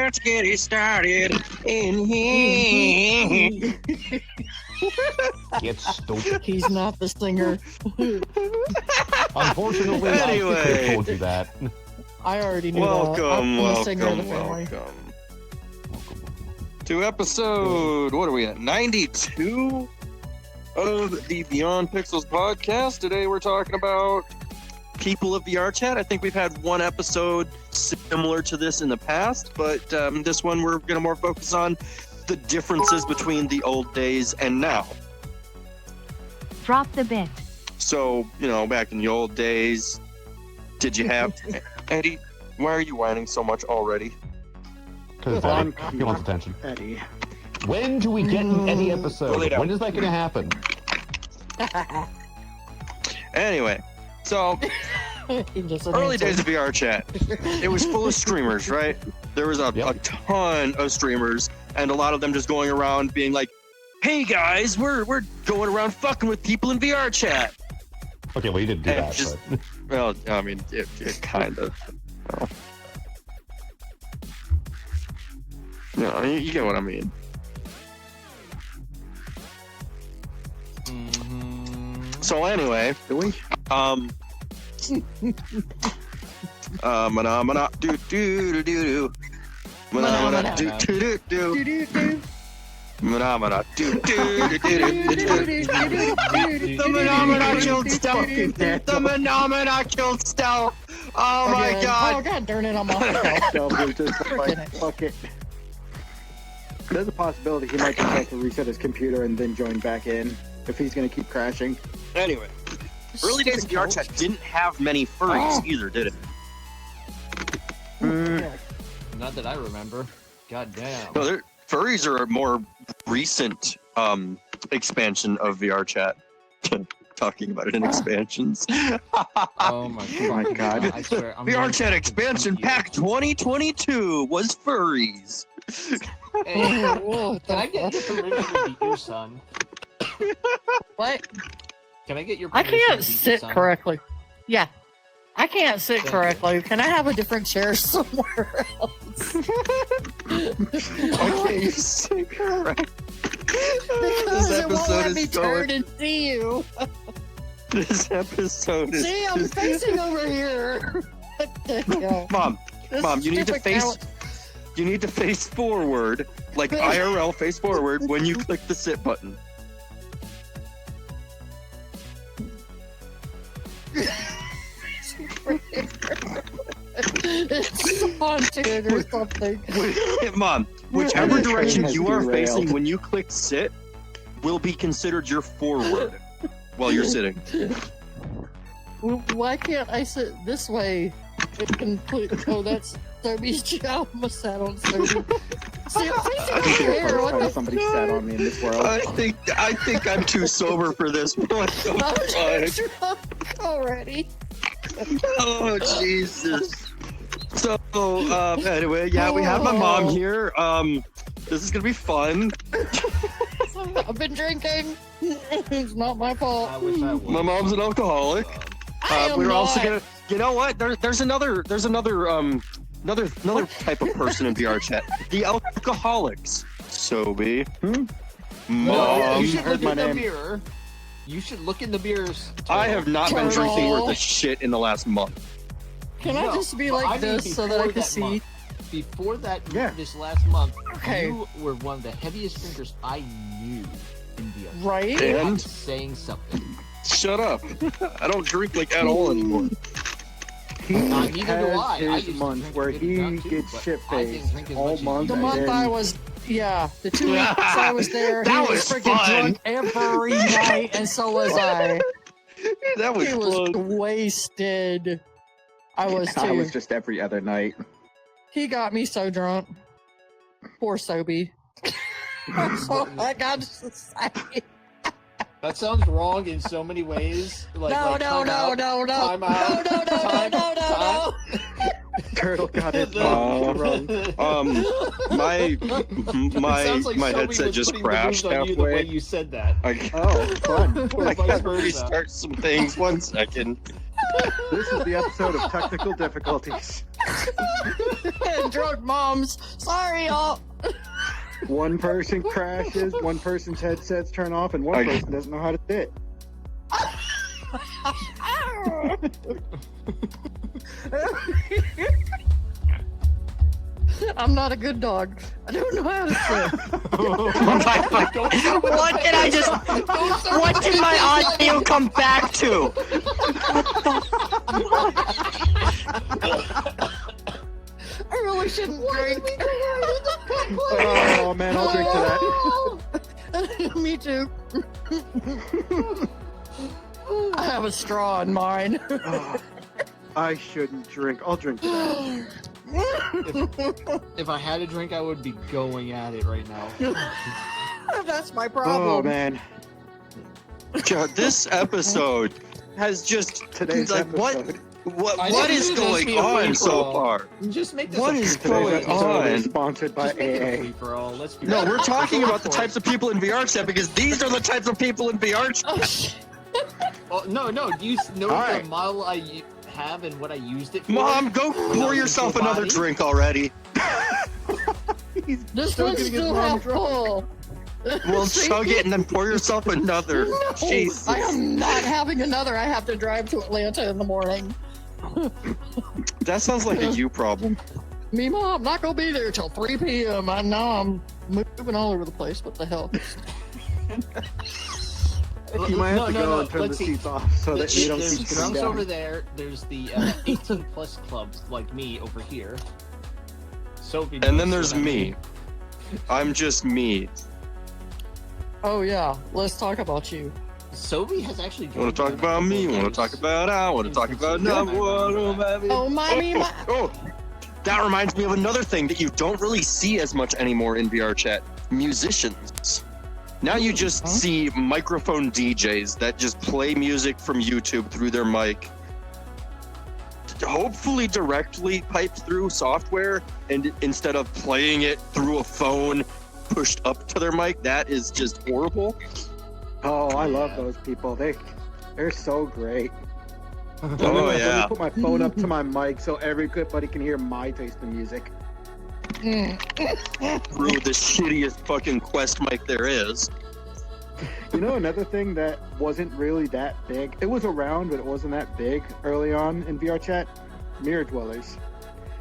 Let's get it started in here. Get stupid. He's not the singer. Unfortunately, Anyway. I could have told you that. I already knew that. I'm the singer of the family. Welcome to episode, what are we at, 92 of the Beyond Pixels podcast. Today we're talking about people of VRChat. I think we've had one episode similar to this in the past, but this one we're going to more focus on the differences between the old days and now. Drop the bit. So, back in the old days, did you have... Eddie, why are you whining so much already? Because he wants attention. Eddie. When do we get an Eddie episode? When is that going to happen? Anyway, so early days of VRChat, it was full of streamers, right? There was a ton of streamers, and a lot of them just going around being like, "Hey guys, we're going around fucking with people in VRChat." Okay, well you didn't do And that. just- but... Well, I mean, it kind of. No, you get what I mean. So anyway, mana do do do do, mana do do do do, mana do do do do. The Phenomena killed Stealth. The Phenomena killed Stealth. Oh my Oh god. god darn it, I'm off. So we're just like, fuck it. There's a possibility he might just have to reset his computer and then join back in if he's gonna keep crashing. Anyway, early days of VRChat didn't have many furries either, did it? Not that I remember. God damn. No, furries are a more recent expansion of VRChat. Talking about it in expansions. Oh my god. I swear. VRChat expansion pack 2022 was furries. Hey, Whoa, can I get your permission to beat your son? what? Can I get your I permission can't to beat your sit son? correctly. Yeah. I can't sit Thank you. correctly. Can I have a different chair somewhere else? Why can't you sit correct? Because it won't let me turn and see you. This episode is. See, I'm facing over here. What the hell? Mom, This you need to stupid face. couch- You need to face forward, like IRL face forward when you click the sit button. It's haunted or something. Mom, whichever The train direction has you are derailed. facing when you click sit will be considered your forward while you're sitting. Why can't I sit this way? Oh, that's Toby's job. I sat on Toby. See, I'm facing I over think the here. first What time the somebody sat on me in this world. I think I'm too sober for this. What the I'm fuck? drunk already. Oh Jesus! So anyway, yeah, we have my mom here. This is gonna be fun. I've been drinking. It's not my fault. I wish I was. My mom's an alcoholic. I am We're also not. gonna. You know what? There's another type of person in VRChat. The alcoholics. Sobe. Mom. You should heard look my in the name. mirror. You should look in the mirrors. I have not been Turtle. drinking worth of shit in the last month. Can I just be like I mean this so that I before can that see? month. Before that, Yeah. this last month, Okay. you were one of the heaviest drinkers I knew in the Right? And? I'm saying something. Shut up. I don't drink like at all anymore. He Neither do has I. I used his to month drink where a good he amount too, gets but shit I didn't faced drink as all much as month. The you. month and I then- was, the 2 weeks I was there, he That was was freaking fun. drunk every night, and so was I. That was He was fun. wasted. I was too. I was just every other night. He got me so drunk. Poor Sobe. That's all I got to say. That sounds wrong in so many ways. Like, No, like, no, time no, out, no, no. time out, No, no, no, time, no, no, no, Turtle got it Oh. wrong. My Sounds like my somebody headset was just putting the crashed moves on you the way halfway. you said that. Oh, fun. Or I vice gotta versa. restart some things. 1 second. This is the episode of technical difficulties. Drunk moms. Sorry, y'all. One person crashes, one person's headsets turn off, and one person doesn't know how to sit. I'm not a good dog. I don't know how to sit. What did I just? What did my audio come back to? I really shouldn't drink. Oh man, I'll drink to that. Me too. I have a straw in mine. I shouldn't drink. I'll drink to that. If I had a drink, I would be going at it right now. That's my Oh problem. man, God, this episode has just today's like episode. what is going on so far? Just make this What a is free-for-all. going Today's episode is on? sponsored by Just make it a AA. free-for-all. Let's be No, real. we're talking about the types of people in VRChat because these are the types of people in VRChat. Oh, shit. Oh, no. Do you know Alright. the model I have and what I used it for? Mom, go pour yourself Full another body? drink already. He's This still one's getting his still mom half drunk. full. Well, See? chug it and then pour yourself another. No, Jesus. I am not having another. I have to drive to Atlanta in the morning. That sounds like a you problem. Me, Mom, not gonna be there till 3 p.m. I know I'm moving all over the place. What the hell? You might have to No, go and turn the let's see. seats off so that you don't There's keep sitting drunks over down. there. There's the 18 plus clubs like me over here. Sophie And then knows there's what I me. mean. I'm just me. Oh yeah, let's talk about you. Sophie has actually. You want to talk about me? You want to talk about I want to talk about Yeah, no. Oh my. Oh, that reminds me of another thing that you don't really see as much anymore in VRChat. Musicians. Now you just see microphone DJs that just play music from YouTube through their mic. Hopefully directly piped through software and instead of playing it through a phone pushed up to their mic. That is just horrible. Oh, I love those people. They're so great. Oh Let yeah. me put my phone up to my mic so everybody can hear my taste in music. Through the shittiest fucking Quest mic there is. You know, another thing that wasn't really that big. It was around, but it wasn't that big early on in VRChat. Mirror dwellers.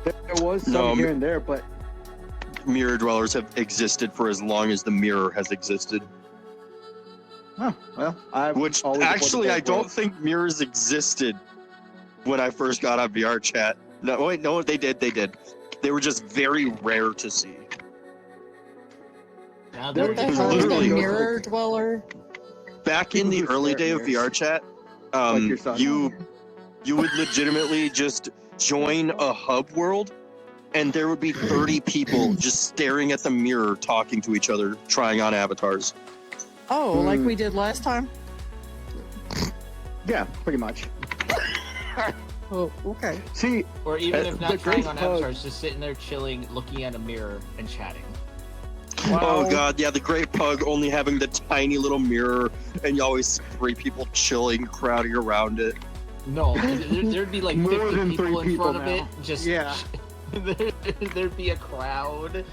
There was some No, here and there, but Mirror dwellers have existed for as long as the mirror has existed. oh well. I've Which always actually, I avoided don't those. think mirrors existed when I first got on VRChat. No, wait, no, they did. They were just very rare to see. Now There What the was hell is a literally- mirror dweller? Back in the People who early stare day at of mirrors. VRChat, Like your son. you would legitimately just join a hub world, and there would be 30 people just staring at the mirror, talking to each other, trying on avatars. Oh, like we did last time? Yeah, pretty much. Oh, okay. See, Or even if the not great trying on pug- avatars, just sitting there chilling, looking at a mirror and chatting. Oh god, yeah, the great pug only having the tiny little mirror, and you always see 3 people chilling, crowding around it. No, there'd be like More 50 than people 3 in people front of it. now. Just Yeah. there'd be a crowd.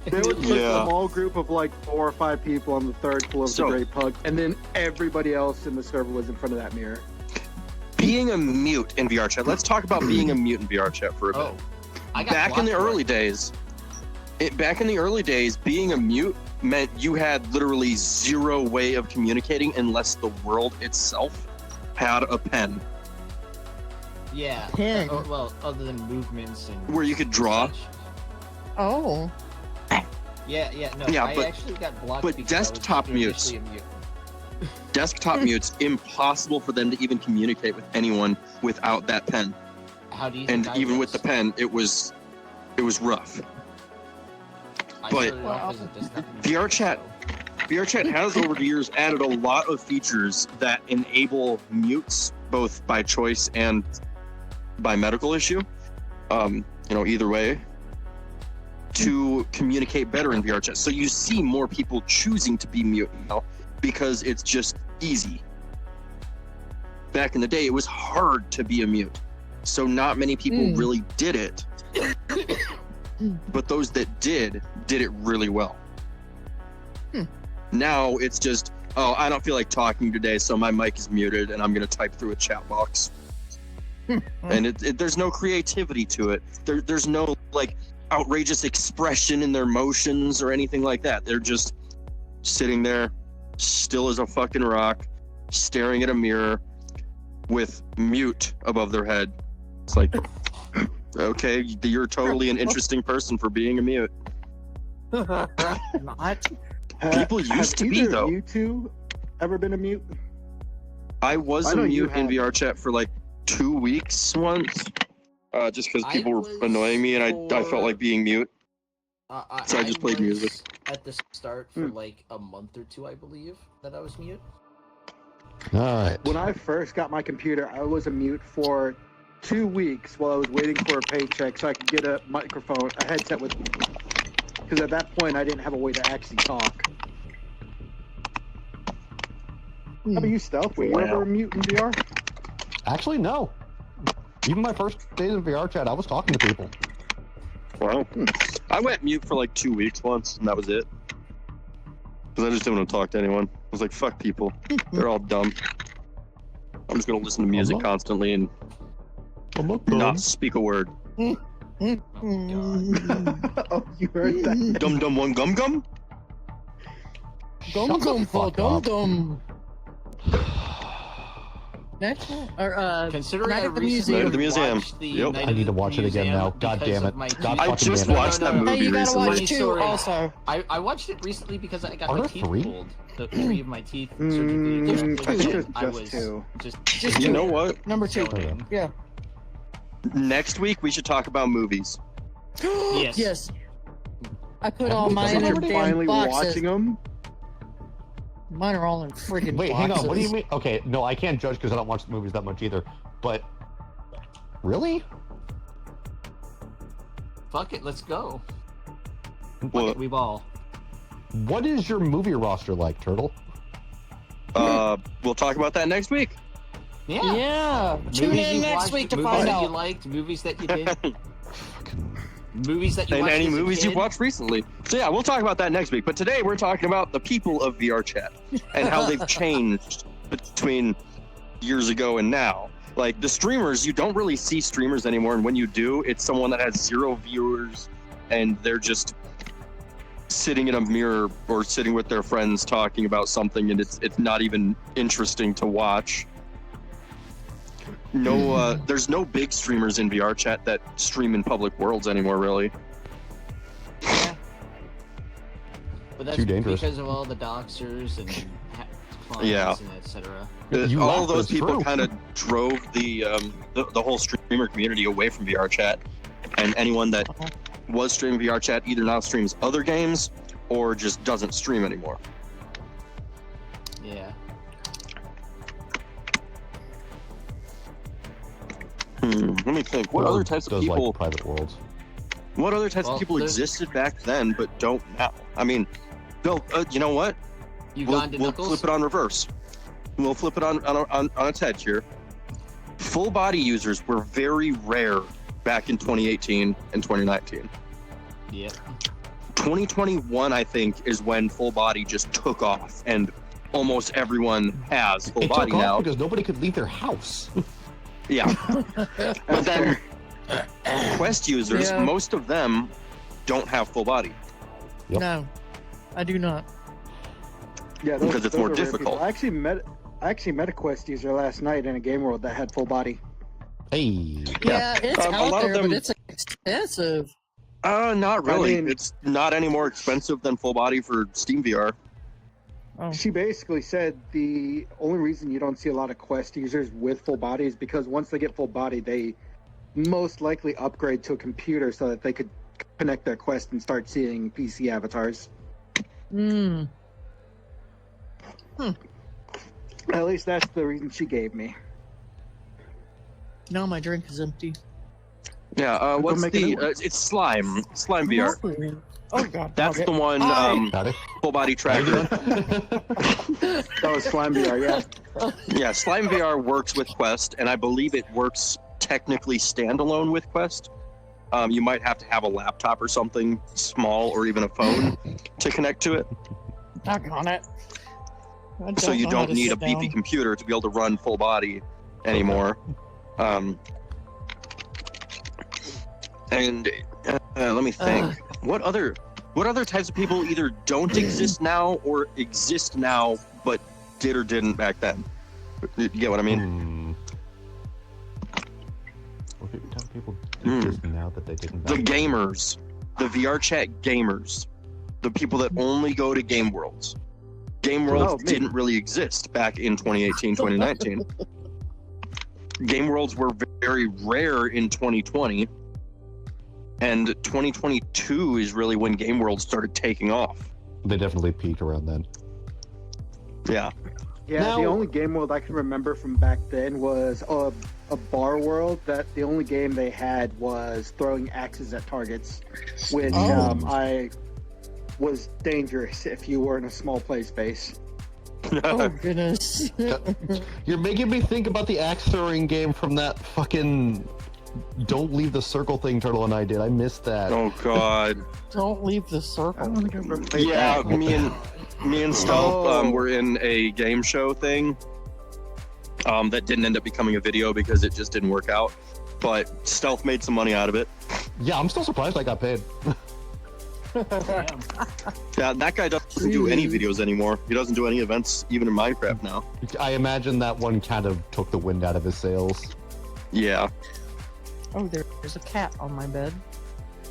there was like Yeah. a small group of like 4 or 5 people on the 3rd floor of So- the Great Pug, and then everybody else in the server was in front of that mirror. Being a mute in VRChat. Let's talk about being a mute in VRChat for a bit. Oh, I got Back in the blocked for early it. days, being a mute meant you had literally zero way of communicating unless the world itself had a pen Yeah. Pen. Oh, well, other than movements and where you could draw. such. Oh. Yeah, no. Yeah, I but- actually got blocked. but because I was desktop mutes. initially a mute. Desktop mutes, impossible for them to even communicate with anyone without that pen. How do you? And think I even was? with the pen, it was rough. I but- started off as a desktop mute, VRChat VRChat has over the years added a lot of features that enable mutes, both by choice and by medical issue. Either way, to communicate better in VRChat. So you see more people choosing to be mute now because it's just easy. Back in the day, it was hard to be a mute, so not many people really did it. but those that did it really well. Hmm. Now it's just, oh, I don't feel like talking today, so my mic is muted and I'm going to type through a chat box. And there's no creativity to it. There's no like outrageous expression in their motions or anything like that. They're just sitting there, still as a fucking rock, staring at a mirror with mute above their head. It's like, okay, you're totally an interesting person for being a mute. Not. People used to be, though. Have you two ever been a mute? I was I a know you mute in have. VRChat for like 2 weeks once, just because people were annoying me and I felt like being mute. So I just played was music. At the start for like a month or two, I believe, that I was mute. All right. When I first got my computer, I was a mute for 2 weeks while I was waiting for a paycheck so I could get a microphone, a headset with me. Because at that point, I didn't have a way to actually talk. How about you, Stealth? Were you ever a mute in VR? Actually, no. Even my first days in VRChat, I was talking to people. Wow. I went mute for like 2 weeks once, and that was it. Because I just didn't want to talk to anyone. I was like, fuck people. They're all dumb. I'm just going to listen to music constantly and not speak a word. Oh, you heard that? Dum dum one gum gum? Dum Shut the dum for fuck dum up. dum. Next one, or Considering Night I at the recently Night at the museum. watched the Yep. Night I at need to the watch it again Museum now. God because damn of it. my God teeth. I fucking just damn it. watched that hey, movie you gotta recently. watch Funny two story. also. I watched it recently because I got Are my there teeth 3? pulled. The 3 of my teeth surgically I extracted. think and I it's was just 2. Just You two. know what? Number 2. Okay. Yeah. Next week, we should talk about movies. Yes. Yes. I put What all movie mine does in it a already? damn Finally boxes. watching them. Mine are all in freaking Wait, boxes. hang on. What do you mean? Okay, no, I can't judge because I don't watch movies that much either. But really? Fuck it, let's go. Fuck Well, it, we ball. What is your movie roster like, Turtle? we'll talk about that next week. Yeah. Yeah. Tune Movies in you next watched, week to movies find that you out. liked, movies that you did, Fucking- movies that you And watched any as a movies you've kid. watched recently. So yeah, we'll talk about that next week. But today we're talking about the people of VRChat and how they've changed between years ago and now. Like the streamers, you don't really see streamers anymore, and when you do, it's someone that has 0 viewers and they're just sitting in a mirror or sitting with their friends talking about something, and it's not even interesting to watch. No, there's no big streamers in VRChat that stream in public worlds anymore, really. But that's Too dangerous. because of all the doxers and clients Yeah. and etc. You All laugh, those it's people true. kind of drove the whole streamer community away from VRChat, and anyone that was streaming VRChat either now streams other games or just doesn't stream anymore. Yeah. Let me think. What Or other types of does, people? like private worlds? What other types Well, of people there's- existed back then but don't now? I mean, no. You know what? Uganda We'll Knuckles. flip it on reverse. We'll flip it on its head here. Full body users were very rare back in 2018 and 2019. Yeah. 2021, I think, is when full body just took off, and almost everyone has full It body took off now. because nobody could leave their house. Yeah. But then Quest users, Yeah. most of them don't have full body. Yep. No, I do not. Yeah, Because it's more are rare difficult. people. I actually met a Quest user last night in a game world that had full body. Hey. Yeah, it's A out lot of there, them- but it's expensive. Not really. I mean- It's not any more expensive than full body for Steam VR. Oh. She basically said the only reason you don't see a lot of Quest users with full body is because once they get full body, they most likely upgrade to a computer so that they could connect their Quest and start seeing PC avatars. Hmm. At least that's the reason she gave me. Now my drink is empty. Yeah, what's make a new the... one. it's Slime VR. Oh god. That's okay. the one, Howdy. full body How you tracker. doing? That was Slime VR, yeah. Yeah, Slime VR works with Quest, and I believe it works technically standalone with Quest. You might have to have a laptop or something small, or even a phone to connect to it. Knock on it. So you know how don't to need a sit beefy down. computer to be able to run full body anymore. And let me think. What other types of people either don't exist now or exist now but did or didn't back then? You get what I mean? What type of people exist now that they didn't? The gamers, the VRChat gamers, the people that only go to game worlds. Game worlds didn't really exist back in 2018, 2019. Game worlds were very rare in 2020. And 2022 is really when game worlds started taking off. They definitely peaked around then. Yeah. Yeah, Now- the only game world I can remember from back then was a bar world that the only game they had was throwing axes at targets, which I was dangerous if you were in a small play space. Oh goodness. You're making me think about the axe throwing game from that fucking Don't Leave the Circle thing Turtle and I did. I missed that. Oh god. Don't leave the I circle. don't think I've ever played Yeah, that. me and Stealth were in a game show thing that didn't end up becoming a video because it just didn't work out. But Stealth made some money out of it. Yeah, I'm still surprised I got paid. Damn. Yeah, that guy doesn't do any videos anymore. He doesn't do any events, even in Minecraft now. I imagine that one kind of took the wind out of his sails. Yeah. Oh, there's a cat on my bed.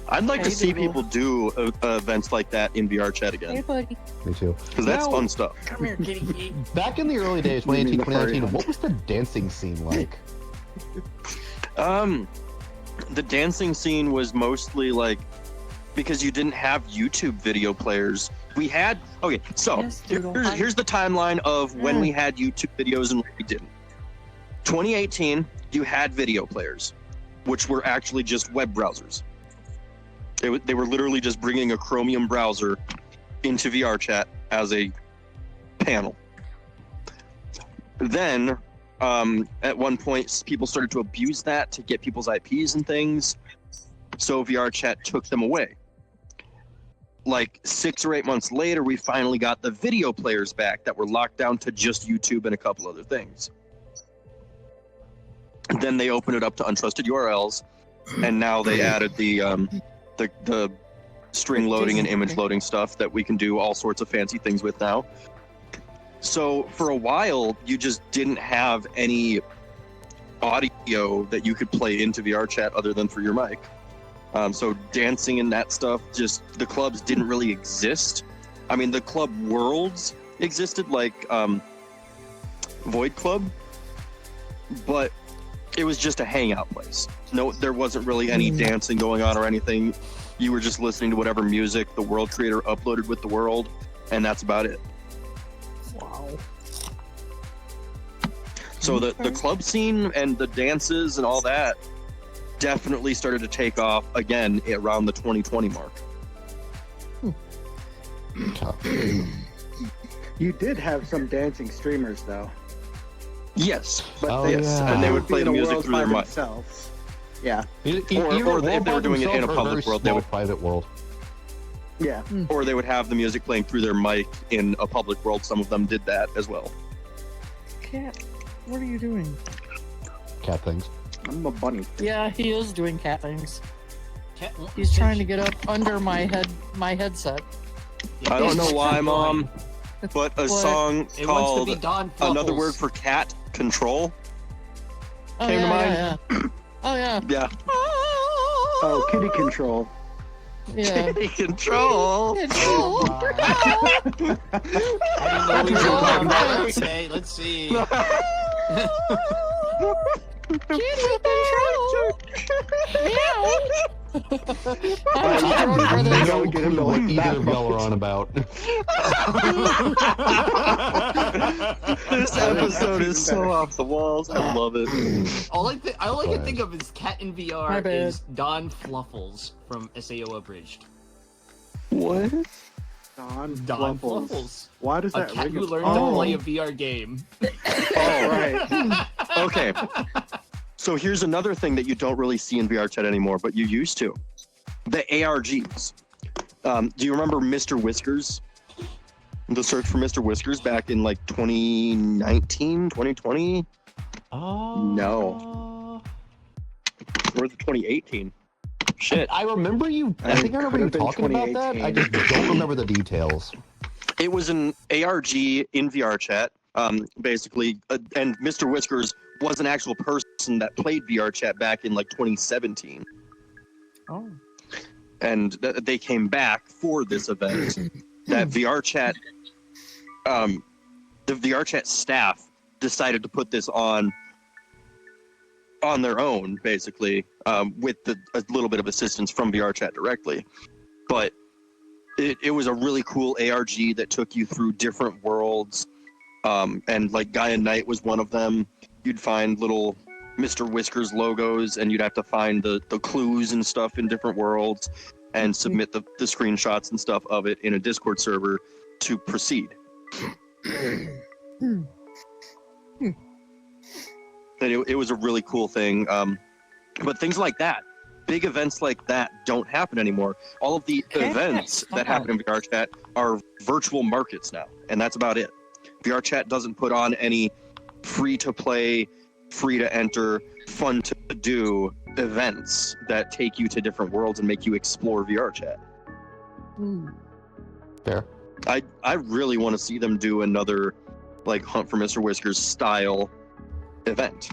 I'd like to Hey, see Doodle. people do events like that in VRChat Hey, again, buddy. Me too. because that's Now- fun stuff. Come here, kitty. Back in the early days, You mean 2018, the furry 2019, hunt. what was the dancing scene like? The dancing scene was mostly like, because you didn't have YouTube video players. We had, okay, so Yes, Doodle. Hi. here's the timeline of when we had YouTube videos and when we didn't. 2018, you had video players, which were actually just web browsers. They were literally just bringing a Chromium browser into VRChat as a panel. Then, at one point, people started to abuse that to get people's IPs and things, so VRChat took them away. Like 6 or 8 months later, we finally got the video players back that were locked down to just YouTube and a couple other things. And then they opened it up to untrusted URLs, and now they added the string loading and image loading stuff that we can do all sorts of fancy things with now. So for a while, you just didn't have any audio that you could play into VRChat other than through your mic. So dancing and that stuff, just the clubs didn't really exist. I mean, the club worlds existed, like Void Club, but it was just a hangout place. No, there wasn't really any dancing going on or anything. You were just listening to whatever music the world creator uploaded with the world, and that's about it. Wow. So the club scene and the dances and all that definitely started to take off again around the 2020 mark. You did have some dancing streamers though, Yes, but Oh, they, yeah. and they would would be play in the a music world through by their mic. themselves. Yeah, Or if they were doing it in a public world, they would- private world. yeah. Or they would have the music playing through their mic in a public world. Some of them did that as well. Cat, what are you doing? Cat things. I'm a bunny. Yeah, he is doing cat things. Cat won't He's trying to finish. get up under my headset. I don't know It's why, annoying. Mom, but a What? song It wants to called be Don another Fluffles. word for cat, control. Oh, Came to yeah, mind. yeah, yeah. Oh yeah. Yeah. Oh, kitty control. Yeah. Control. Control. I didn't know we were talking about that today. Let's see. Kitty control. Meow. I'm too drunk for No, this. No get him clue what going either that of y'all are on about. This episode is so off the walls. I love it. All I can think of is Cat in My VR bad. is Don Fluffles from SAO Abridged. What? Don Don Fluffles. Fluffles. Why does A that cat ring who a- learned oh, to play a VR game. Oh, right. Okay. So here's another thing that you don't really see in VRChat anymore, but you used to. The ARGs. Do you remember Mr. Whiskers? The search for Mr. Whiskers back in like 2019, 2020? No. Or was it 2018? Shit. I remember you. I think I remember you talking about that. I just don't remember the details. It was an ARG in VRChat, basically, and Mr. Whiskers was an actual person that played VRChat back in like 2017. Oh. And they came back for this event. That VRChat, the VRChat staff decided to put this on their own, basically, with a little bit of assistance from VRChat directly. But it was a really cool ARG that took you through different worlds, and like Gaia Knight was one of them. You'd find little Mr. Whiskers logos, and you'd have to find the clues and stuff in different worlds and submit the screenshots and stuff of it in a Discord server to proceed. And it was a really cool thing. But things like that, big events like that don't happen anymore. All of the events that happen in VRChat are virtual markets now, and that's about it. VRChat doesn't put on any free-to-play, free-to-enter, fun-to-do events that take you to different worlds and make you explore VRChat. Fair. I really want to see them do another like Hunt for Mr. Whiskers style event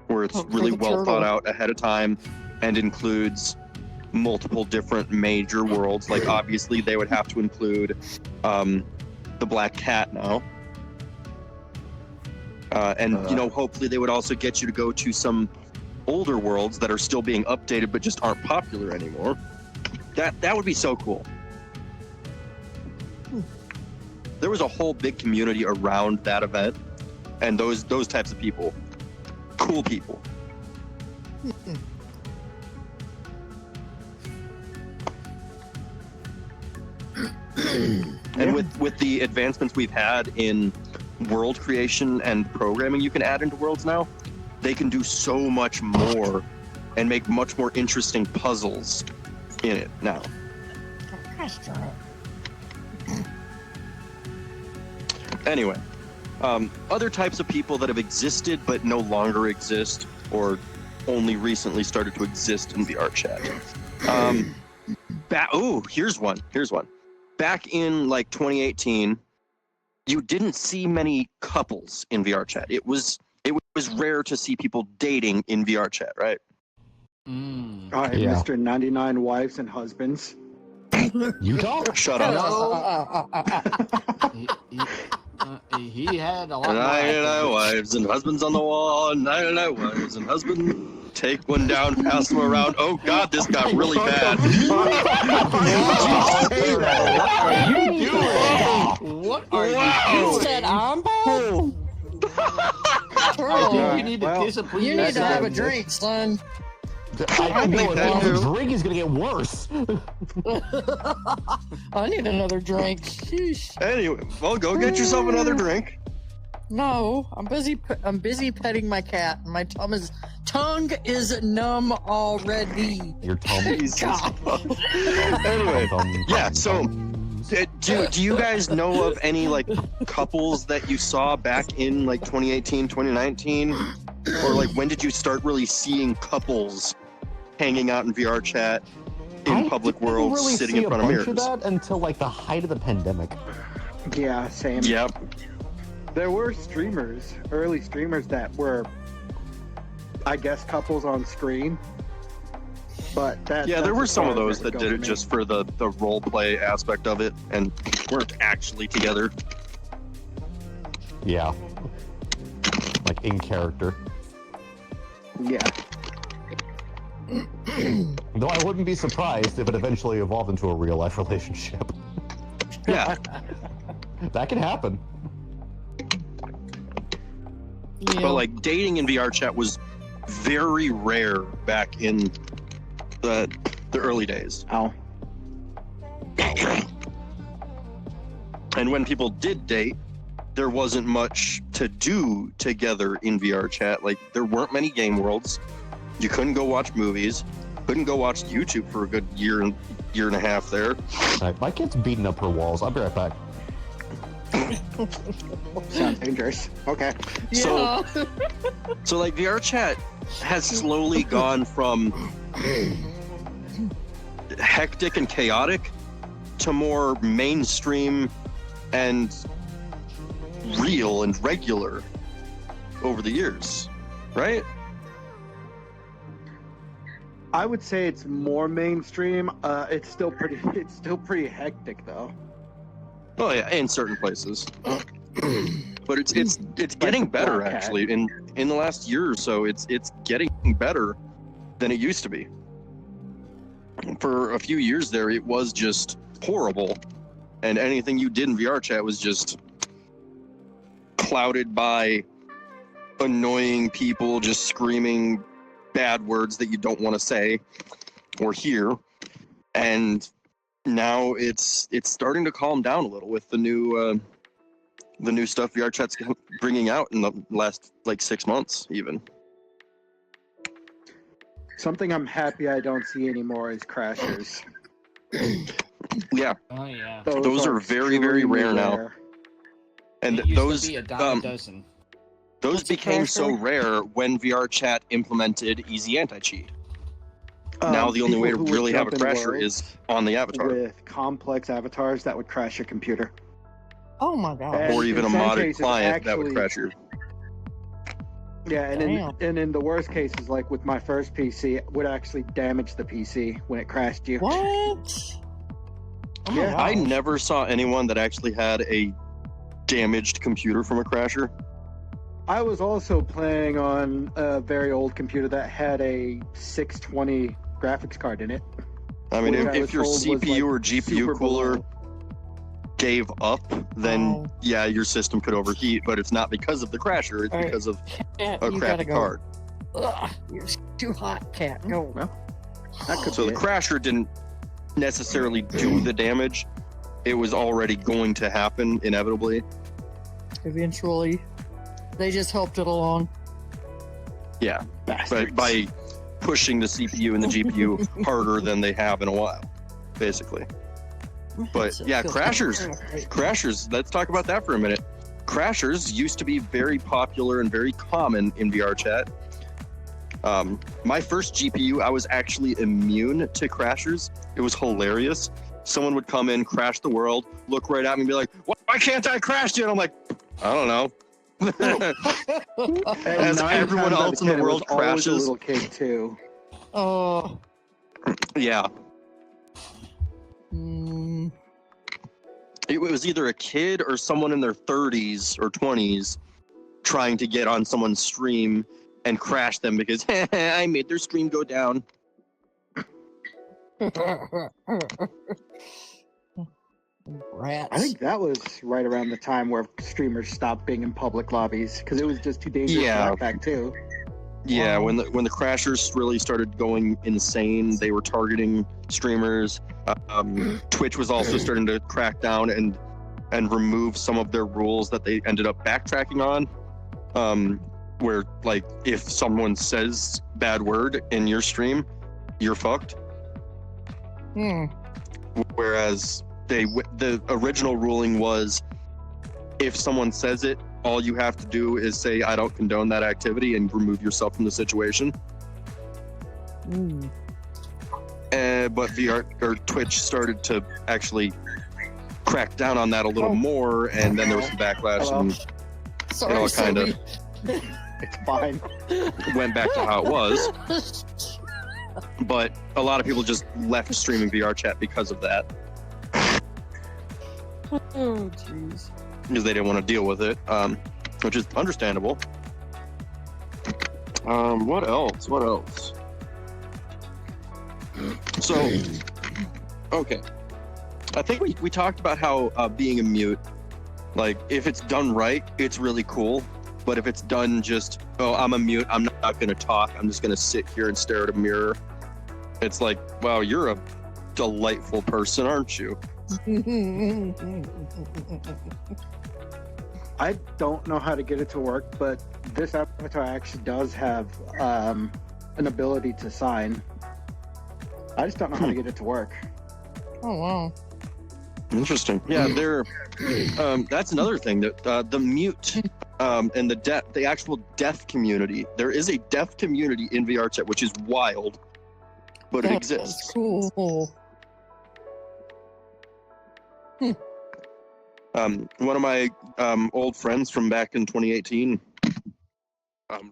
where it's really well thought out ahead of time and includes multiple different major worlds. Like obviously they would have to include the Black Cat now. And you know, hopefully they would also get you to go to some older worlds that are still being updated but just aren't popular anymore. That would be so cool. There was a whole big community around that event, and those types of people, cool people. And with the advancements we've had in world creation and programming you can add into worlds now, they can do so much more and make much more interesting puzzles in it now. Anyway, other types of people that have existed but no longer exist or only recently started to exist in VRChat. Here's one. Back in like 2018, you didn't see many couples in VRChat. It was rare to see people dating in VRChat, right? All right, Yeah. Mr. 99 Wives and Husbands. Utah? Shut up. He had a lot of 99 wives and husbands on the wall. 99 wives and husbands. Take one down, pass them around. Oh God, this got really bad. What are you You doing? said I'm bad? I think you need to discipline You need to have a yourself. drink, son. I know that the too. drink is gonna get worse. I need another drink. Sheesh. Anyway, well, go get yourself another drink. No, I'm busy. I'm busy petting my cat. My tongue is numb already. Your tongue. Jesus. Anyway, yeah. So, do you guys know of any like couples that you saw back in like 2018, 2019, or like when did you start really seeing couples hanging out in VRChat in public worlds, really sitting see in front a of bunch mirrors? of that until like the height of the pandemic. Yeah, same. Yep. There were streamers, early streamers that were, I guess, couples on screen. But that Yeah, that's there were as some far of as those it that would did go it for me. just for the role play aspect of it and weren't actually together. Yeah. Like in character. Yeah. Though I wouldn't be surprised if it eventually evolved into a real life relationship. Yeah. That can happen. Yeah. But like dating in VRChat was very rare back in the early days. Oh. And when people did date, there wasn't much to do together in VRChat. Like, there weren't many game worlds. You couldn't go watch movies. Couldn't go watch YouTube for a good year and a half there. All right, my kid's beating up her walls. I'll be right back. Sounds dangerous. Okay. Yeah. So like VRChat has slowly gone from hectic and chaotic to more mainstream and real and regular over the years, right? I would say it's more mainstream. It's still pretty hectic though. Oh yeah, in certain places. But it's getting better VRChat. actually. In the last year or so, it's getting better than it used to be. For a few years there, it was just horrible, and anything you did in VRChat was just clouded by annoying people just screaming bad words that you don't want to say or hear. And now it's starting to calm down a little with the new stuff VRChat's bringing out in the last like 6 months even. Something I'm happy I don't see anymore is crashers. Yeah, Oh yeah. Those are very, very extremely rare now. rare. and It used those to be a dime a dozen. those What's a became so crasher? rare when VRChat implemented easy anti-cheat. Now the only way to People who would really have a jump in crasher worlds is on the avatar. with complex avatars that would crash your computer. Oh my god. And Or even a in some modded cases, client that would actually- crash your. Yeah, Damn. and in the worst cases, like with my first PC, it would actually damage the PC when it crashed you. What? Oh my Yeah. gosh. I never saw anyone that actually had a damaged computer from a crasher. I was also playing on a very old computer that had a 620 graphics card in it. I mean, Which I if was your told was, CPU or like, GPU super cooler below. gave up, then Oh. yeah, your system could overheat, but it's not because of the crasher, it's All right. because of Cat, a you crappy gotta go. card. Ugh, you're too hot, cat. Go. Well, that could So be the it. crasher didn't necessarily do the damage. It was already going to happen inevitably. Eventually, they just helped it along. Yeah, Bastards. but by pushing the CPU and the GPU harder than they have in a while, basically. But yeah, Crashers, let's talk about that for a minute. Crashers used to be very popular and very common in VRChat. My first GPU, I was actually immune to crashers. It was hilarious. Someone would come in, crash the world, look right at me and be like, why can't I crash you? And I'm like, I don't know. And as 9 everyone times out else of in the 10, it was world always crashes. a little kid too. Oh. Yeah. Mm, It was either a kid or someone in their 30s or 20s trying to get on someone's stream and crash them because I made their stream go down. Rats. I think that was right around the time where streamers stopped being in public lobbies because it was just too dangerous Yeah. to fight back too. Yeah, Wow. when the crashers really started going insane, they were targeting streamers. Twitch was also starting to crack down and remove some of their rules that they ended up backtracking on. Where like if someone says bad word in your stream, you're fucked. Hmm. Whereas the original ruling was if someone says it, all you have to do is say I don't condone that activity and remove yourself from the situation. Mm. But Twitch started to actually crack down on that a little Oh. more, and then there was some backlash Hello. and Sorry, all kinda- Sophie. It's fine. went back to how it was. But a lot of people just left streaming VRChat because of that, Oh, jeez. because they didn't want to deal with it, which is understandable. What else? What else? So, okay. I think we talked about how being a mute, like, if it's done right, it's really cool. But if it's done just, oh, I'm a mute, I'm not going to talk, I'm just going to sit here and stare at a mirror, it's like, wow, you're a delightful person, aren't you? I don't know how to get it to work, but this avatar actually does have an ability to sign. I just don't know how to get it to work. Oh wow. Interesting. Yeah, they're. That's another thing that the mute and the actual deaf community. There is a deaf community in VRChat, which is wild, but it That's exists. cool. One of my old friends from back in 2018,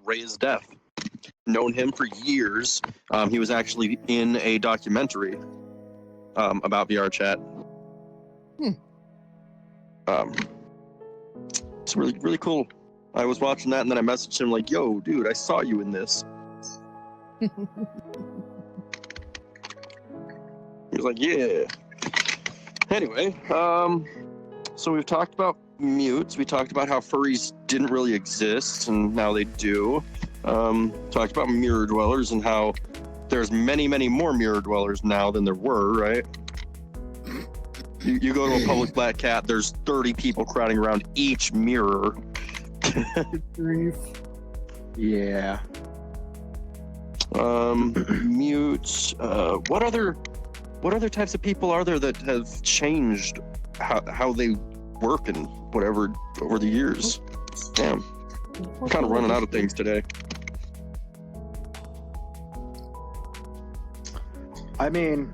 Ray is deaf. Known him for years. He was actually in a documentary about VRChat. It's really, really cool. I was watching that and then I messaged him like, yo, dude, I saw you in this. He was like, yeah. Anyway, so we've talked about mutes. We talked about how furries didn't really exist and now they do. Talked about mirror dwellers and how there's many, many more mirror dwellers now than there were, right? You go to a public black cat, there's 30 people crowding around each mirror. Grief. Yeah. Mutes. What other types of people are there that have changed how they work and whatever over the years? Damn, I'm kind of running out of things today. I mean,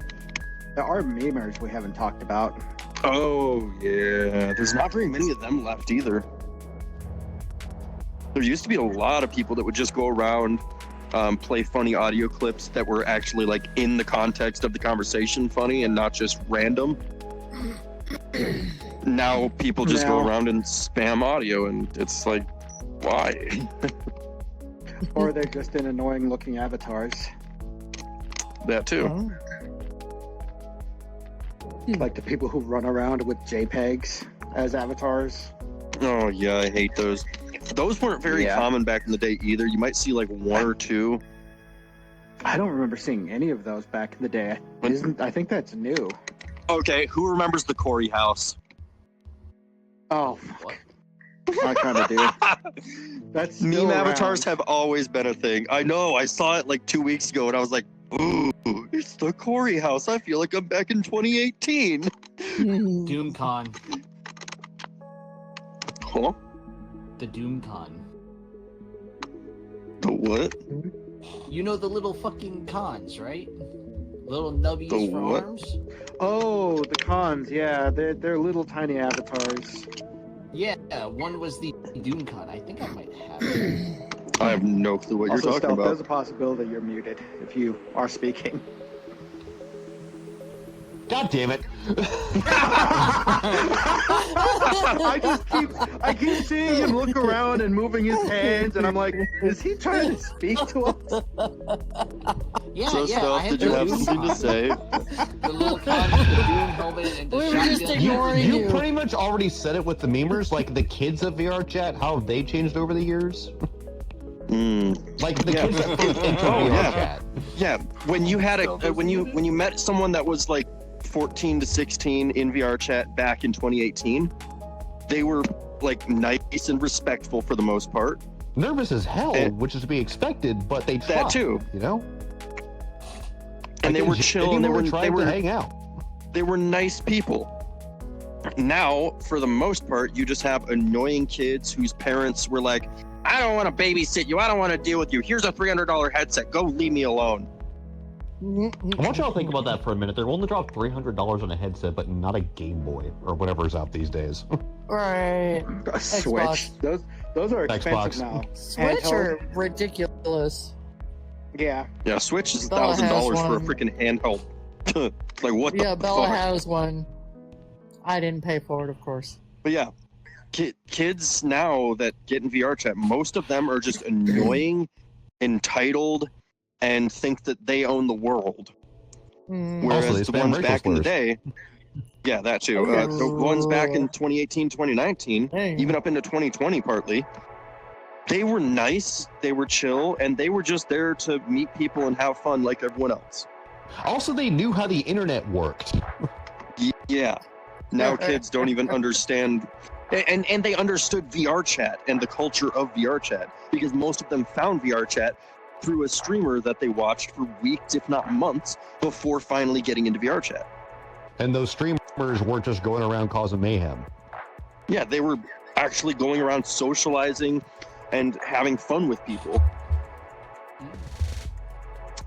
there are memers we haven't talked about. Oh yeah, there's not very many of them left either. There used to be a lot of people that would just go around, play funny audio clips that were actually like in the context of the conversation funny and not just random. Now people just go around and spam audio and it's like, why? Or they're just in annoying looking avatars. That too. Oh. Like the people who run around with JPEGs as avatars. Oh yeah, I hate those. Those weren't very common back in the day either. You might see like one or two. I don't remember seeing any of those back in the day. I think that's new. Okay, who remembers the Corey house? Oh, What? I kind of do. That's still Meme avatars around. have always been a thing. I know, I saw it like 2 weeks ago and I was like, ooh, it's the Corey house. I feel like I'm back in 2018. DoomCon. Huh? The DoomCon. The what? You know the little fucking cons, right? Little nubbies The for what? arms? Oh, the cons. Yeah, they're little tiny avatars. Yeah, one was the DoomCon. I think I might have it. I have no clue what Also, you're talking Stealth, there's about. a possibility you're muted if you are speaking. God damn it! I keep seeing him look around and moving his hands, and I'm like, is he trying to speak to us? Yeah, So, yeah, I Stealth, had did the you have Doom something to con. say? The little con with the Doom helmet and the We were just shotgun. ignoring You you. pretty much already said it with the memers, like the kids of VRChat, how have they changed over the years? Like the Yeah. kids that first entered Oh, yeah. VRChat. Yeah, when you had So those when you met someone that was like 14 to 16 in VRChat back in 2018, they were like nice and respectful for the most part. Nervous as hell, And- which is to be expected, but they tried. That too. You know? And they Like, were chill and trying to hang out. they were nice people. Now, for the most part, you just have annoying kids whose parents were like, I don't want to babysit you. I don't want to deal with you. Here's a $300 headset. Go leave me alone. I want y'all to think about that for a minute. They're willing to drop $300 on a headset, but not a Game Boy or whatever's out these days. Right. A Switch. Xbox. Those are expensive Xbox. now. Switch Handheld. are ridiculous. Yeah. Yeah, Switch is Bella has $1,000 for a one. freaking handheld. Like what Yeah, the Bella fuck? has one. I didn't pay for it, of course. But yeah, kids now that get in VRChat, most of them are just annoying, entitled, and think that they own the world. Whereas Also, they the spam ones racial back in the slurs. day, yeah, that too. The ones back in 2018, 2019, Dang. even up into 2020 partly, they were nice, they were chill, and they were just there to meet people and have fun like everyone else. Also, they knew how the internet worked. Yeah. Now kids don't even understand, and they understood VRChat and the culture of VRChat because most of them found VRChat through a streamer that they watched for weeks, if not months, before finally getting into VRChat. And those streamers weren't just going around causing mayhem. Yeah, they were actually going around socializing and having fun with people.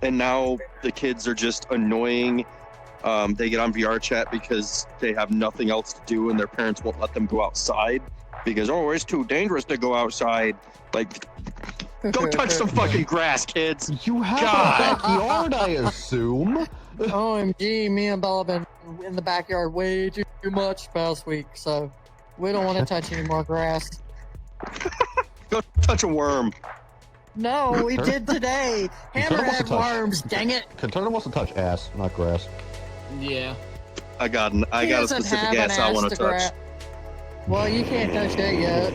And now the kids are just annoying. They get on VRChat because they have nothing else to do and their parents won't let them go outside because, oh, it's too dangerous to go outside. Like, go touch some fucking grass, kids. You have God. a backyard, I assume. OMG, me and Bella been in the backyard way too much past week, so we don't want to touch any more grass. Go touch a worm. No, we did today. Hammerhead worms, dang it. Turtle wants to touch ass, not grass. Yeah. I got a specific ass I want to touch. Well, you can't touch that yet.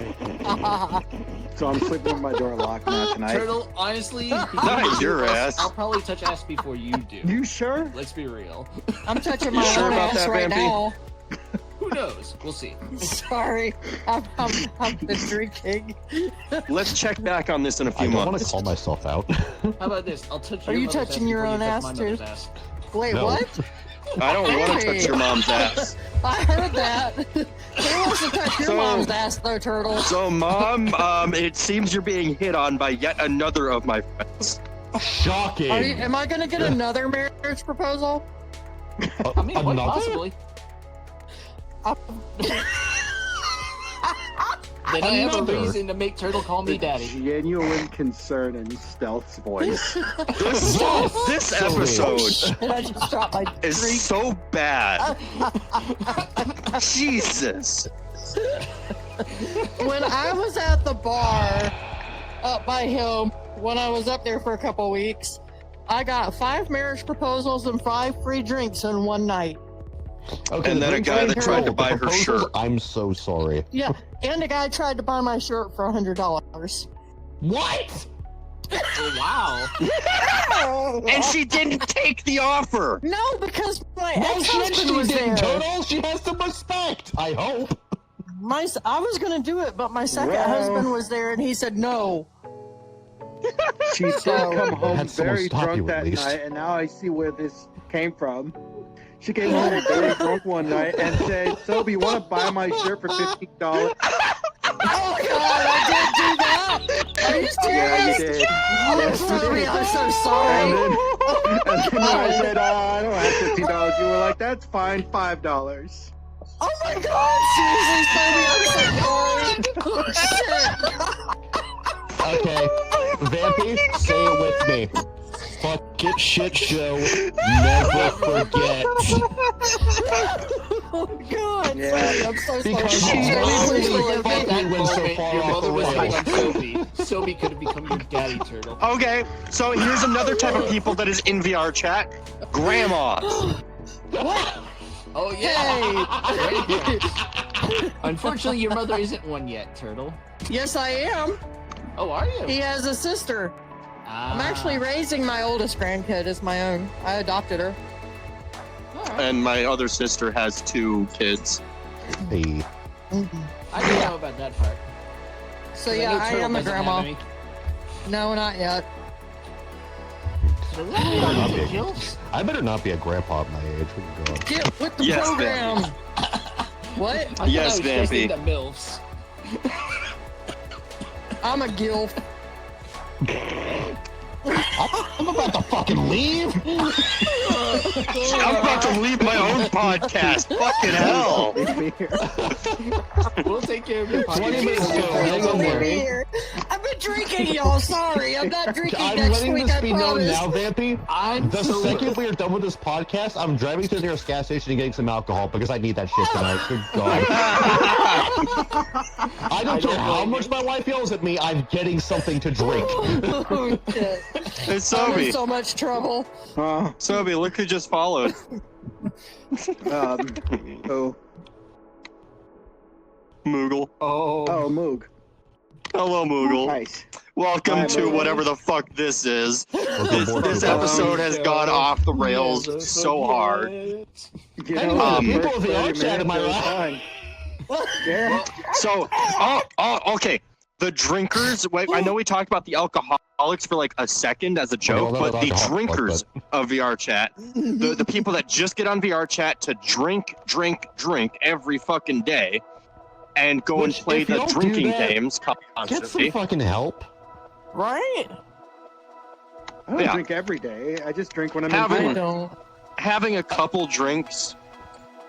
So I'm sleeping with my door locked now tonight. Turtle, honestly, Nice, your ass. I'll probably touch ass before you do. You sure? Let's be real. I'm touching my sure own about ass that, right Vampy? now. Who knows? We'll see. Sorry, I've been drinking. Let's check back on this in a I few don't want to months. call myself out. How about this? I'll touch Are your you mother's touching ass your before own you touch ass, my too? mother's ass. Wait, No. what? I don't want to Hey. touch your mom's ass. I heard that. Who wants to touch your So- mom's ass, though, Turtle? So, Mom, it seems you're being hit on by yet another of my friends. Shocking. Am I gonna get another marriage proposal? I mean, quite Another? possibly. Then I have a Another? reason to make Turtle call me daddy. Genuine concern in Stealth's voice. This episode And I just dropped my is drink. so bad. Jesus. When I was at the bar up by him, when I was up there for a couple weeks, I got 5 marriage proposals and 5 free drinks in one night. Okay, And the then a drinks guy are that tried to cool. buy The her proposals, shirt. I'm so sorry. Yeah, and a guy tried to buy my shirt for $100. What? Oh, wow. And she didn't take the offer. No, because my No shit, ex-husband she was didn't, there. Turtle. She has some respect. I hope. I was gonna do it, but my second Well- husband was there, and he said no. She did come home Had someone very stop drunk you at that least. night, and now I see where this came from. She came home very drunk one night and said, "Sobe, you want to buy my shirt for $15?" Oh my god, I did do that! Are you Yeah, you serious? did. Oh, Yes, you sorry, did. I'm so And sorry. then when I said, "I don't have $15," you were like, "That's fine, $5." Oh my god, seriously, Sophie, I'm so sorry. Oh, Okay, Vampy, say it with me. Fuck it, shit show. Never forget. Oh god, Yeah. Sophie, I'm so Because sorry. she Please really forgive me. fucked me when so Moment, far your off the mother was high rails. on Sobe. Sobe could have become your daddy, Turtle. Okay, so here's another type of people that is in VR chat. Grandmas. Oh, yeah. Unfortunately, your mother isn't one yet, Turtle. Yes, I am. Oh, are you? He has a sister. I'm Ah. actually raising my oldest grandkid as my own. I adopted her. Alright. And my other sister has 2 kids. Hey. I didn't know about that part. So 'Cause yeah, know I Turtle am a doesn't grandma. have any. No, not yet. So that means Okay. it kills. I better not be a grandpa at my age. Oh, God. Get with the Yes, program. What? I thought Yes, I was just Vampy. into MILFs. I'm a gilf. I'm about to fucking leave. I'm about to leave my own podcast. Fucking hell. We'll take care of your 20 minutes podcast. ago, hang on Leave there. me here. I've been drinking, y'all. Sorry, I'm not drinking I'm next letting week. this I be known promise. now, Vampy. I'm The so second we are done with this podcast, I'm driving to the nearest gas station and getting some alcohol because I need that shit tonight. Good God. I don't care how much my wife yells at me, I'm getting something to drink. Oh, shit. Hey, I'm in Sobe. so much trouble. Sobe, look who just followed. Oh, Moogle. Oh. oh, Moog. Hello, Moogle. Nice. Welcome Hi, to Moogle. whatever the fuck this is. This Hello. episode has gone off the rails so hard. You Hey, know, the the people first of the 30 VRChat, am I minutes, it was right? fine. Yeah. So, okay. The drinkers, wait, I know we talked about the alcoholics for like a second as a joke, well, but not the alcoholic, drinkers of VRChat, the people that just get on VRChat to drink every fucking day and go Which, and play if the y'all do drinking that, games Get some constantly. fucking help. Right? I don't Yeah. drink every day. I just drink when I'm Having- in I town. don't. Having a couple drinks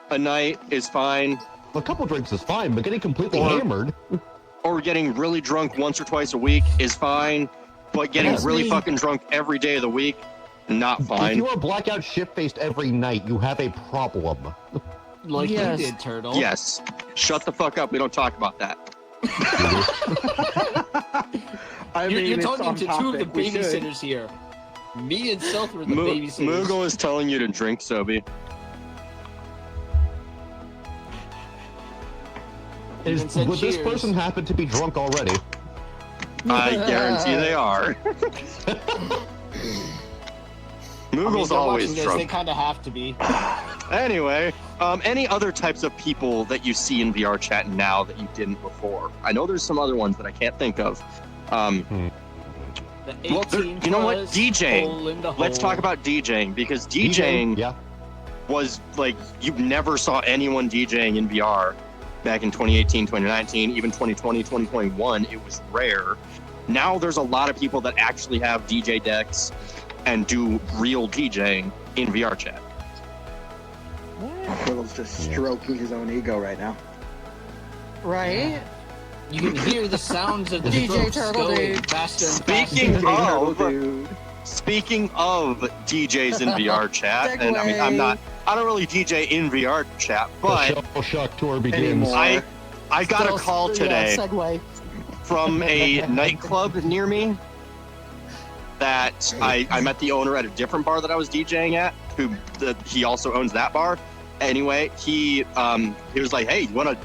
a night is fine, A couple drinks is fine, but getting completely Or- hammered. or getting really drunk once or twice a week is fine, but getting That's really me. fucking drunk every day of the week, not If fine. you are blackout shit-faced every night, you have a problem. Like Yes. you did, Turtle. Yes. Shut the fuck up. We don't talk about that. I mean, You're it's talking on to two of the topic. We should. babysitters here. Me and Stealth were the babysitters. Moogle is telling you to drink, Sobe. Even said Would this cheers. person happen to be drunk already? I guarantee they are. Moogle's they're always watching this, drunk. They kind of have to be. Anyway, any other types of people that you see in VRChat now that you didn't before? I know there's some other ones that I can't think of. The Well, there- 18 you know what? plus, DJing. hole in the Let's hole. talk about DJing, because DJing Yeah. was like, you never saw anyone DJing in VR back in 2018, 2019, even 2020, 2021. It was rare. Now there's a lot of people that actually have DJ decks and do real DJing in VRChat. Will's just stroking his own ego right now. Right? You can hear the sounds of the DJ strokes Turtle going Dude. faster and Speaking faster. Turtle of, dude. speaking of DJs in VRChat, and I mean, I don't really DJ in VRChat, but The shell shock tour begins. Anymore. I got a Still- call yeah, today segue. from a nightclub near me that I met the owner at a different bar that I was DJing at, he also owns that bar. Anyway, he was like, hey, you want to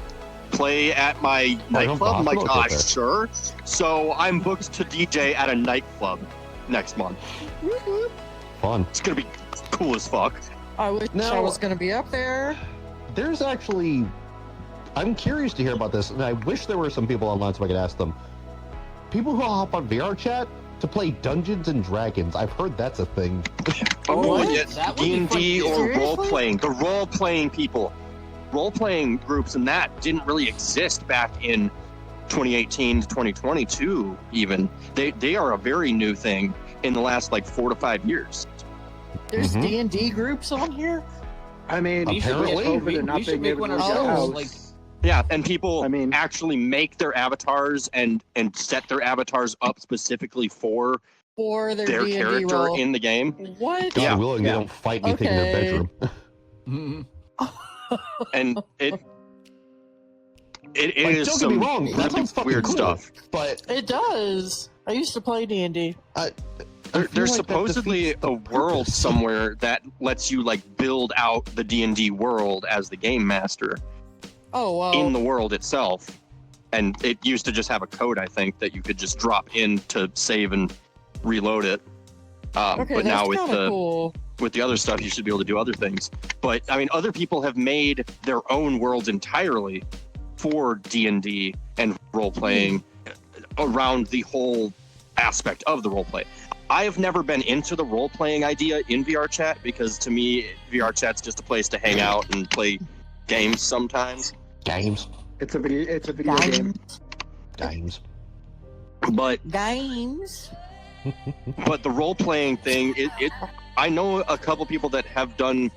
play at my nightclub? I'm like, sure. So I'm booked to DJ at a nightclub next month. Fun. It's going to be cool as fuck. I wish Now- I was going to be up there. There's actually... I'm curious to hear about this, and I wish there were some people online so I could ask them. People who hop on VRChat to play Dungeons and Dragons. I've heard that's a thing. Oh, What? yeah, That would be D&D fun. or Seriously? role-playing. The role-playing people. Role-playing groups and that didn't really exist back in 2018 to 2022 even. They are a very new thing in the last like 4 to 5 years. There's Mhm. D&D groups on here? I mean, We should Apparently, COVID we and not should being make able one to leave the ourselves, house. like- Yeah, and people I mean- actually make their avatars and set their avatars up specifically for For their their D&D character role. in the game. What? God Yeah, willing, yeah. they don't fight anything in their Okay. bedroom. Mhm. And it Like, is don't get some me wrong, that really sounds fucking weird cool. stuff. But It does. I used to play D&D. I There's feel like that supposedly defeats the a world purpose. somewhere that lets you like build out the D&D world as the game master Oh, wow. in the world itself. And it used to just have a code, I think, that you could just drop in to save and reload it. Okay, but that's now kind of cool. with the other stuff, you should be able to do other things. But I mean, other people have made their own worlds entirely for D&D and role playing around the whole aspect of the role play. I have never been into the role playing idea in VRChat because to me, VRChat's just a place to hang out and play games sometimes. games. It's a video game. Games. But Games. the role playing thing, I know a couple people that have gone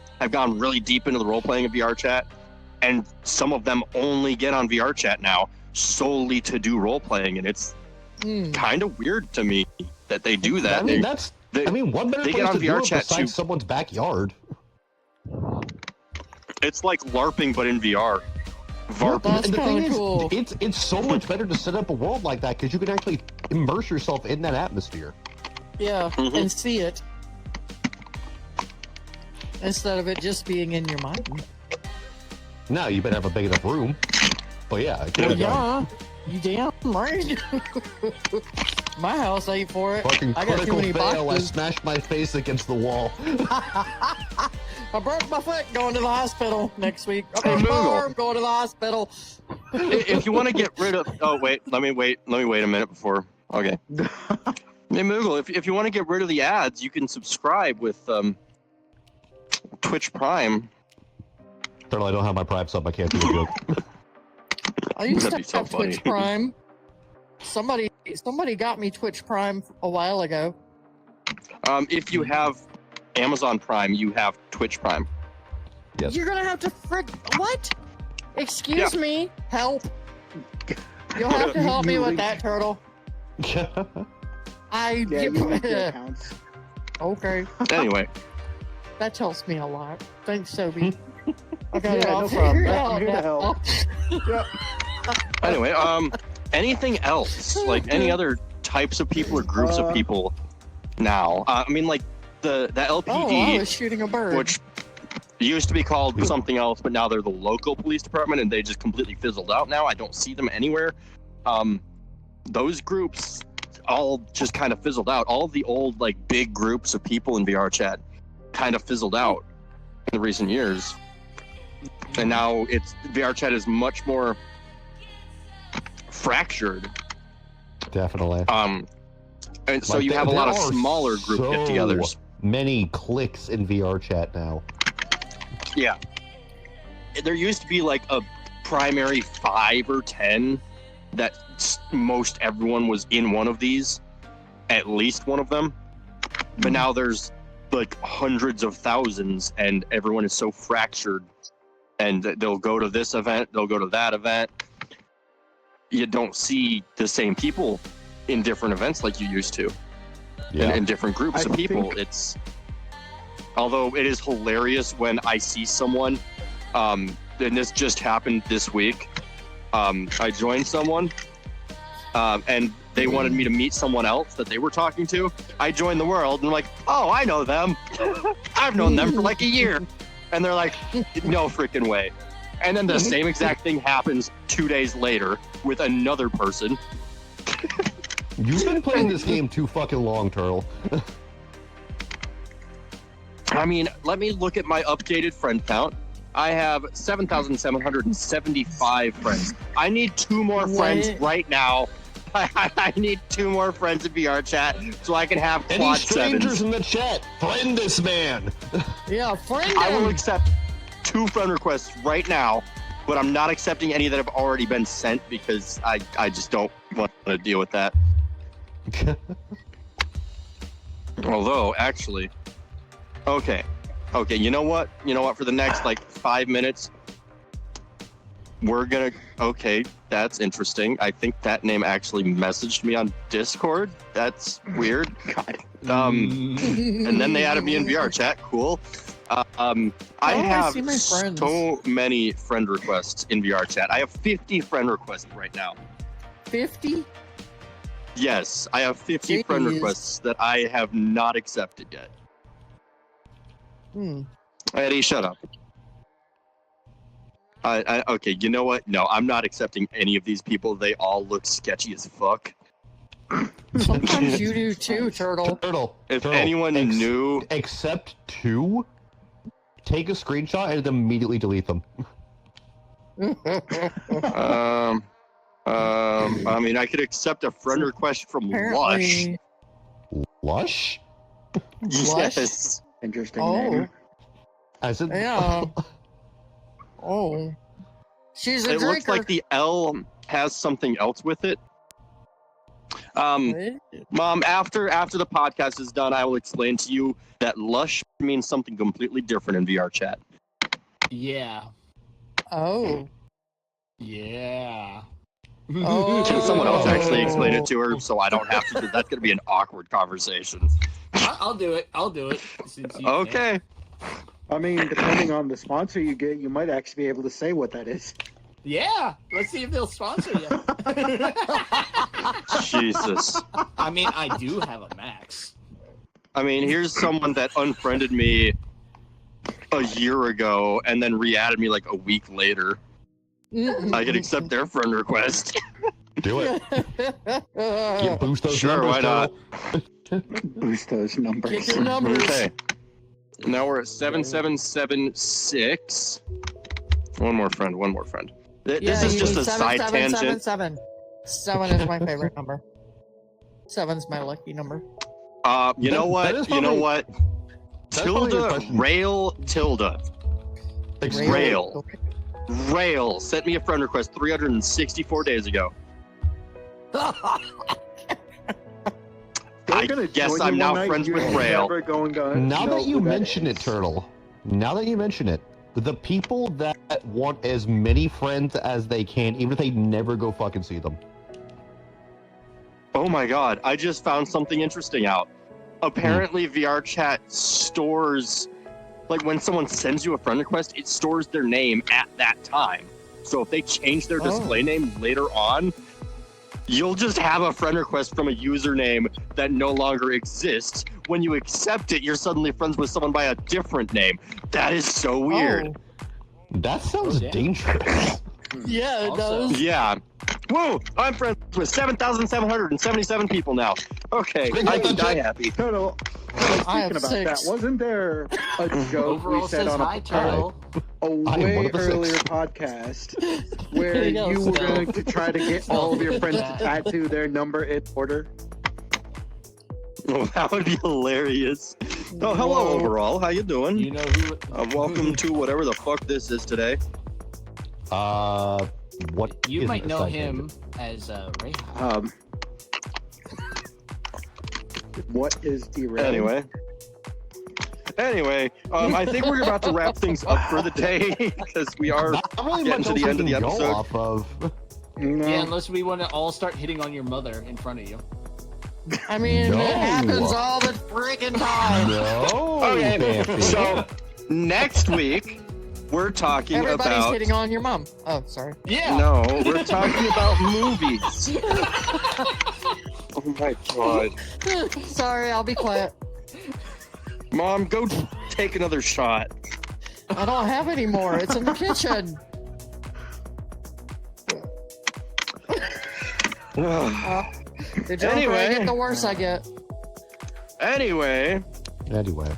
really deep into the role playing of VRChat, and some of them only get on VRChat now solely to do role playing, and it's Mm. kind of weird to me that they do that. I mean, They- what better they place get on to do it VRChat besides to- someone's backyard? it's like LARPing but in VR. VARP. That's And the thing kinda is, cool. it's so much better to set up a world like that because you can actually immerse yourself in that atmosphere. Yeah, Mhm. and see it. Instead of it just being in your mind. Now you better have a big enough room. But yeah, I Well, could yeah, you damn right. My house ain't for it. fucking I got too critical many fail. I boxes. smashed my face against the wall. I broke my foot going to the hospital next week. I Hey, broke my Moogle. arm going to the hospital. If you want to get rid of, oh wait, let me wait a minute before. Okay. Hey Moogle, if you want to get rid of the ads, you can subscribe with Twitch Prime. Turtle, I don't have my Prime sub. I can't do a joke. I used That'd to be so have funny. Twitch Prime. Somebody got me Twitch Prime a while ago. If you have Amazon Prime, you have Twitch Prime. Yes. You're gonna have to what? Excuse me, help. You'll have to help me with that, Turtle. Yeah, you link your accounts. Okay, Anyway, that helps me a lot. Thanks, Sobe. I got it Yeah, all no problem. figured I'm out here to now. help. anyway, anything else? Like any other types of people or groups of people now? I mean, like the Oh, I LPD, was shooting a bird. which used to be called something else, but now they're the local police department, and they just completely fizzled out now. I don't see them anywhere. Those groups all just kind of fizzled out. All of the old, like, big groups of people in VRChat kind of fizzled out in the recent years. And now VRChat is much more fractured. Definitely. And so Like, you have a there lot of are smaller group so get-togethers. many clicks in VRChat now. Yeah. There used to be like a primary 5 or 10 that most everyone was in one of these, at least one of them. But now there's like hundreds of thousands, and everyone is so fractured. And they'll go to this event, they'll go to that event. You don't see the same people in different events like you used to. Yeah. In different groups I of people. think- Although it is hilarious when I see someone, and this just happened this week. I joined someone, and they wanted me to meet someone else that they were talking to. I joined the world, and I'm like, oh, I know them. I've known them for like a year. And they're like, no freaking way. And then the same exact thing happens 2 days later with another person. You've been playing this game too fucking long, Turtle. I mean, let me look at my updated friend count. I have 7,775 friends. I need 2 more friends What? right now. I need 2 more friends in VRChat so I can have Any quad strangers 7s. in the chat, friend this man. Yeah, friend I will him. accept 2 friend requests right now, but I'm not accepting any that have already been sent because I just don't want to deal with that. Although, actually, okay, you know what? For the next, 5 minutes, we're gonna, okay, that's interesting. I think that name actually messaged me on Discord. That's weird. And then they added me in VRChat. Cool. I I have see my friends. so many friend requests in VRChat. I have 50 friend requests right now. 50? Yes, I have 50 friend Jeez. requests that I have not accepted yet. Eddie, shut up. Okay, you know what? No, I'm not accepting any of these people. They all look sketchy as fuck. Sometimes you do too, Turtle. Turtle. If Turtle, anyone knew, Accept 2, take a screenshot, and immediately delete them. I mean, I could accept a friend request from Lush. Apparently. Lush? Lush? Yes. Interesting Oh, name. As in, yeah. Oh. She's a It drinker. looks like the L has something else with it. Mom, after the podcast is done, I will explain to you that Lush means something completely different in VRChat. Yeah. Oh. Yeah. Oh. Can someone else actually explain it to her so I don't have to? That's going to be an awkward conversation. I'll do it. Since you Okay. I mean, depending on the sponsor you get, you might actually be able to say what that is. Yeah. Let's see if they'll sponsor you. Jesus. I mean, I do have a max. I mean, here's someone that unfriended me a year ago and then re-added me like a week later. I can accept their friend request. Do it. Get boost those Sure, numbers, why not? Boost those numbers. Get your numbers. Okay. Now we're at 7776. One more friend. This is you just need a side tangent. 7. 7 is my favorite number. 7's my lucky number. You know what? that is You know probably- what? That's probably your Tilda, question. rail, tilde. Rail. Rail sent me a friend request 364 days ago. I guess I'm now friends with Rail. Now that you mention it, Turtle, now that you mention it, the people that want as many friends as they can, even if they never go fucking see them. Oh my god, I just found something interesting out. Apparently VRChat stores, like when someone sends you a friend request, it stores their name at that time. So if they change their display name later on, you'll just have a friend request from a username that no longer exists. When you accept it, you're suddenly friends with someone by a different name. That is so weird. That sounds damn. dangerous. Yeah, it Also- does. Yeah. Whoa! I'm friends with 7,777 people now. Okay, I can die happy. Turtle, I speaking have about 6. that, wasn't there a joke Overall we said says on hi, Turtle. a one way of the earlier 6. podcast where There you go, you were Stella. going to try to get all of your friends to tattoo their number in order? Oh, that would be hilarious. Oh, hello, Whoa. overall. How you doing? You know who? Welcome to whatever the fuck this is today. What? You is might this know side him tangent? as Ray. What is derailed? Anyway, I think we're about to wrap things up for the day because we are Not really getting much to the else end of we the can go episode. off of. No. Yeah, unless we want to all start hitting on your mother in front of you. I mean, No. it happens all the freaking time. No. Okay, Daffy. so next week we're talking Everybody's about. hitting on your mom. Oh, sorry. Yeah. No, we're talking about movies. Oh my god. Sorry, I'll be quiet. Mom, go take another shot. I don't have any more. It's in the kitchen. The drunker Anyway. I get, the worse I get. Anyway, Anyway.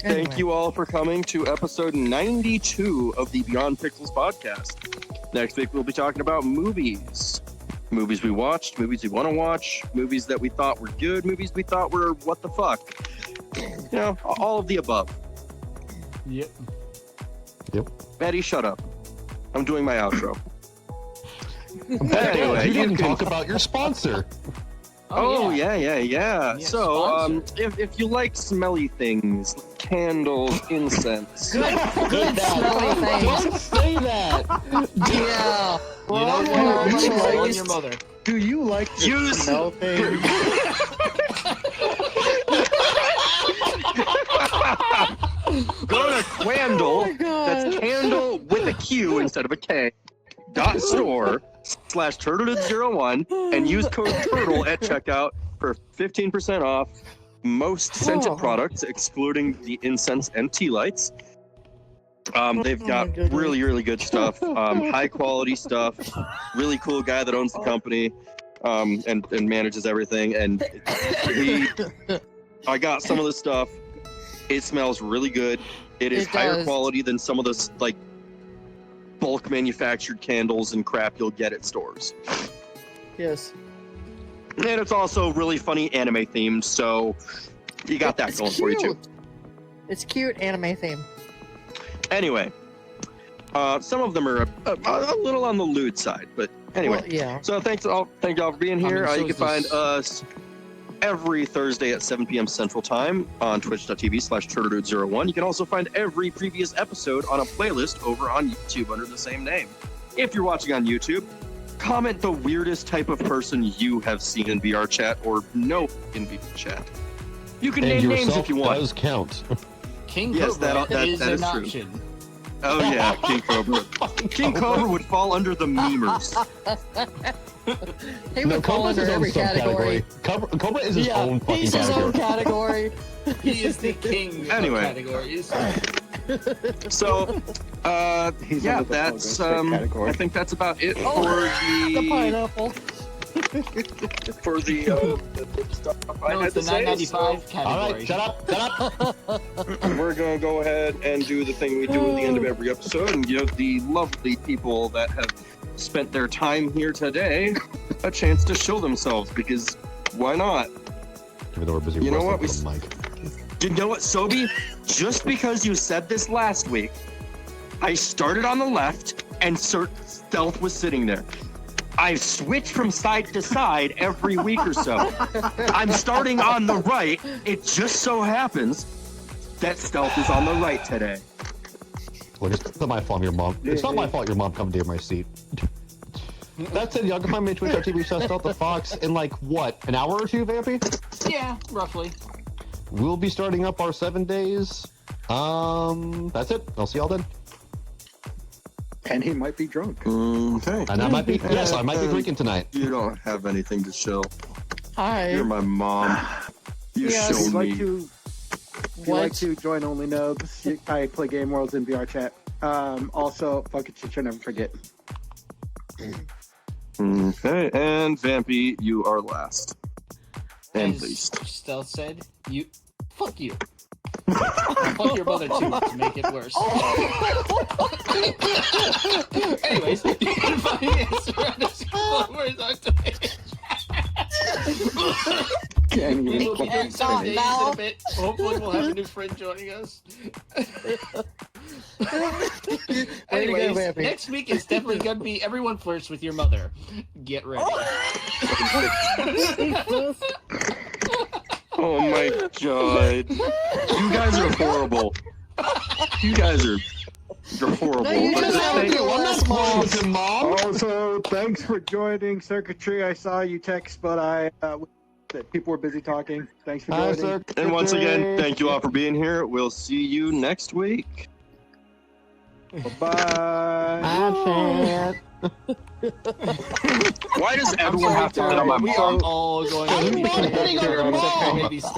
thank you all for coming to episode 92 of the Beyond Pixels podcast. Next week we'll be talking about movies. Movies we watched, movies we want to watch, movies that we thought were good, movies we thought were what the fuck. You know, all of the above. Yep. Eddie, shut up. I'm doing my outro. Anyway, you you didn't can- talk about your sponsor. Oh, yeah. Yeah, So, sponsor. if you like smelly things, candles, incense. Good smelly things. Don't say that. Yeah. You know Wrong what? word, You choice. should on your mother. Do you like to Use- smell things? Go to Quandle. Oh my God. That's candle with a Q instead of a K. .store/turtledude01 and use code turtle at checkout for 15% off most scented Oh. products, excluding the incense and tea lights. They've Oh my got goodness. really good stuff, high quality stuff. Really cool guy that owns the company, and manages everything. And I got some of the stuff. It smells really good. It is It higher does. quality than some of the like bulk manufactured candles and crap you'll get at stores. Yes. And it's also really funny anime themed, so you got that It's going for you too. cute. It's cute anime theme. Anyway, some of them are a little on the lewd side, but anyway. Well, yeah. So thank y'all for being here. I mean, so You is can find this- us every Thursday at 7 p.m. Central Time on twitch.tv/turtledude01. You can also find every previous episode on a playlist over on YouTube under the same name. If you're watching on YouTube, comment the weirdest type of person you have seen in VRChat or know in VRChat. You can And name names yourself if you want. does count. King Yes, Cobra that is is an true. option. Oh yeah, King Cobra. King Cobra would fall under the memers. He No, would fall Cobra's under his own every category. subcategory. Cobra is his Yeah, own fucking he's his category. own category. He is the king Anyway. of categories. So, He's yeah, under the that's pogo stick category. I think that's about it Oh, for the the pineapple. stuff I No, had it's the to say. 995 So All category. right, shut up, shut up. we're gonna go ahead and do the thing we do at the end of every episode and give the lovely people that have spent their time here today a chance to show themselves, because why not? Even though we're busy You know wrestling what, for the mic. You know what, Sobi? Just because you said this last week, I started on the left and Stealth was sitting there. I've switched from side to side every week or so. I'm starting on the right. It just so happens that Stealth is on the right today. Look, it's not my fault your mom. It's not my fault your mom come to my seat. That said, y'all can find me at Twitch.tv Stealth the Fox in like what, an hour or two, Vampy? Yeah, roughly. We'll be starting up our 7 days. That's it. I'll see y'all then. And he might be drunk. Okay. And I might be I might be drinking tonight. You don't have anything to show. Hi. You're my mom. You Yes. If show you'd like me. to, if you'd What? like to join Only Nubs, I play Game Worlds in VRChat. Also, fuck it, you should never forget. Okay, and Vampy, you are last. And As least. Stealth said, you. Fuck you. Fuck your mother too, to make it worse. Anyways, you can find me around on Twitch. Can We you will be doing some Not days now. in a bit. Hopefully we'll have a new friend joining us. Anyways, Vampy. next week is definitely going to be Everyone Flirts with Your Mother. Get ready. Oh my god. You guys are horrible. You guys are you're horrible. No, you But just have thank- to last month. Mom. Also, thanks for joining Circuitry. I saw you text, but that people were busy talking. Thanks for Hi, joining. sir. and once again, thank you all for being here. We'll see you next week. Bye. Why does everyone have to get on my We mom? are all going I'm to be not hitting on your except for mom. maybe Stealth.